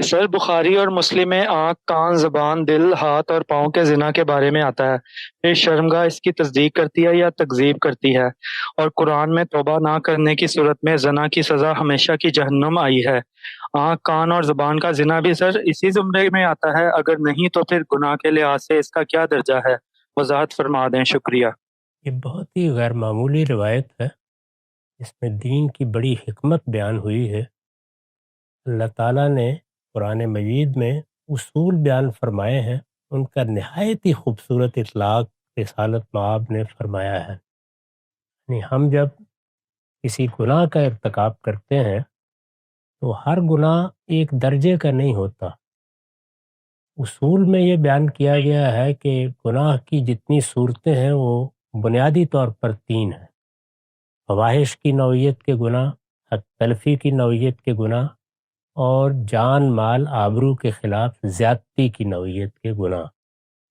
سر بخاری اور مسلم میں آنکھ، کان، زبان، دل، ہاتھ اور پاؤں کے زنا کے بارے میں آتا ہے۔ پھر شرمگاہ اس کی تصدیق کرتی ہے یا تکذیب کرتی ہے، اور قرآن میں توبہ نہ کرنے کی صورت میں زنا کی سزا ہمیشہ کی جہنم آئی ہے۔ آنکھ، کان اور زبان کا زنا بھی سر اسی زمرے میں آتا ہے؟ اگر نہیں تو پھر گناہ کے لحاظ سے اس کا کیا درجہ ہے؟ وضاحت فرما دیں، شکریہ۔ یہ بہت ہی غیر معمولی روایت ہے، اس میں دین کی بڑی حکمت بیان ہوئی ہے۔ اللہ تعالیٰ نے قرآن مجید میں اصول بیان فرمائے ہیں، ان کا نہایت ہی خوبصورت اطلاق رسالت مآب نے فرمایا ہے۔ یعنی ہم جب کسی گناہ کا ارتکاب کرتے ہیں تو ہر گناہ ایک درجے کا نہیں ہوتا۔ اصول میں یہ بیان کیا گیا ہے کہ گناہ کی جتنی صورتیں ہیں وہ بنیادی طور پر 3 ہیں: فواحش کی نوعیت کے گناہ، حق تلفی کی نوعیت کے گناہ، اور جان مال آبرو کے خلاف زیادتی کی نوعیت کے گناہ،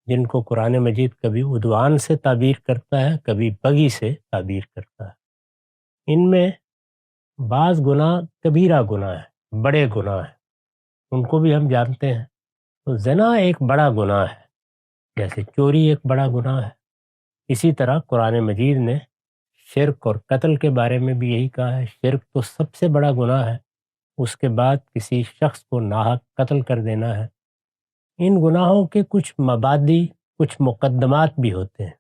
جن کو قرآن مجید کبھی عدوان سے تعبیر کرتا ہے، کبھی بغی سے تعبیر کرتا ہے۔ ان میں بعض گناہ کبیرہ گناہ ہیں، بڑے گناہ ہیں، ان کو بھی ہم جانتے ہیں۔ تو زنا ایک بڑا گناہ ہے، جیسے چوری ایک بڑا گناہ ہے۔ اسی طرح قرآن مجید نے شرک اور قتل کے بارے میں بھی یہی کہا ہے۔ شرک تو سب سے بڑا گناہ ہے، اس کے بعد کسی شخص کو ناحق قتل کر دینا ہے۔ ان گناہوں کے کچھ مبادی، کچھ مقدمات بھی ہوتے ہیں،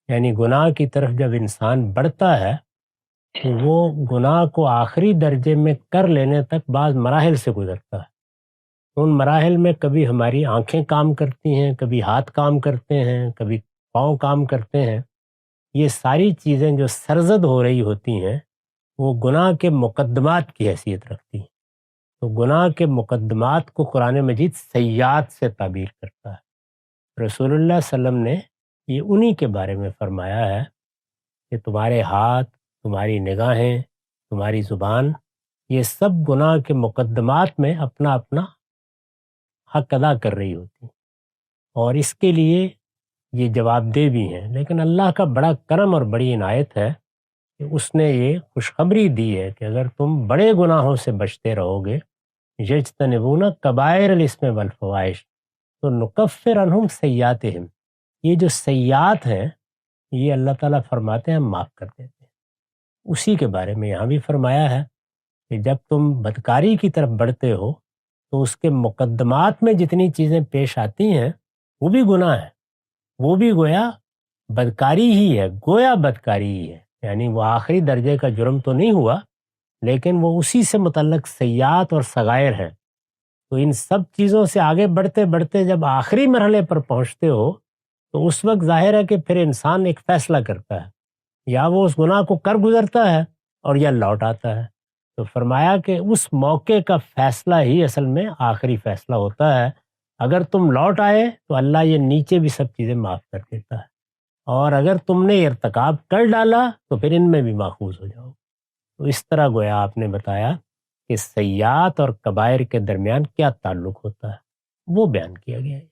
یعنی گناہ کی طرف جب انسان بڑھتا ہے تو وہ گناہ کو آخری درجے میں کر لینے تک بعض مراحل سے گزرتا ہے۔ ان مراحل میں کبھی ہماری آنکھیں کام کرتی ہیں، کبھی ہاتھ کام کرتے ہیں، کبھی پاؤں کام کرتے ہیں۔ یہ ساری چیزیں جو سرزد ہو رہی ہوتی ہیں وہ گناہ کے مقدمات کی حیثیت رکھتی ہیں۔ تو گناہ کے مقدمات کو قرآن مجید سیئات سے تعبیر کرتا ہے۔ رسول اللہ صلی اللہ علیہ وسلم نے یہ انہی کے بارے میں فرمایا ہے کہ تمہارے ہاتھ، تمہاری نگاہیں، تمہاری زبان، یہ سب گناہ کے مقدمات میں اپنا اپنا حق ادا کر رہی ہوتی ہیں، اور اس کے لیے یہ جواب دہ بھی ہیں۔ لیکن اللہ کا بڑا کرم اور بڑی عنایت ہے کہ اس نے یہ خوشخبری دی ہے کہ اگر تم بڑے گناہوں سے بچتے رہو گے، یجتنبون کبائر الاسم والفواحش، تو نکفر عنہم سیئاتہم، یہ جو سیئات ہیں یہ اللہ تعالیٰ فرماتے ہیں ہم معاف کر دیتے ہیں۔ اسی کے بارے میں یہاں بھی فرمایا ہے کہ جب تم بدکاری کی طرف بڑھتے ہو تو اس کے مقدمات میں جتنی چیزیں پیش آتی ہیں وہ بھی گناہ ہے، وہ بھی گویا بدکاری ہی ہے، گویا بدکاری ہی ہے، یعنی وہ آخری درجے کا جرم تو نہیں ہوا لیکن وہ اسی سے متعلق سیئات اور صغائر ہیں۔ تو ان سب چیزوں سے آگے بڑھتے بڑھتے جب آخری مرحلے پر پہنچتے ہو تو اس وقت ظاہر ہے کہ پھر انسان ایک فیصلہ کرتا ہے، یا وہ اس گناہ کو کر گزرتا ہے اور یا لوٹ آتا ہے۔ تو فرمایا کہ اس موقع کا فیصلہ ہی اصل میں آخری فیصلہ ہوتا ہے۔ اگر تم لوٹ آئے تو اللہ یہ نیچے بھی سب چیزیں معاف کر دیتا ہے، اور اگر تم نے ارتکاب کر ڈالا تو پھر ان میں بھی ماخوذ ہو جاؤ۔ تو اس طرح گویا آپ نے بتایا کہ سیئات اور کبائر کے درمیان کیا تعلق ہوتا ہے، وہ بیان کیا گیا ہے۔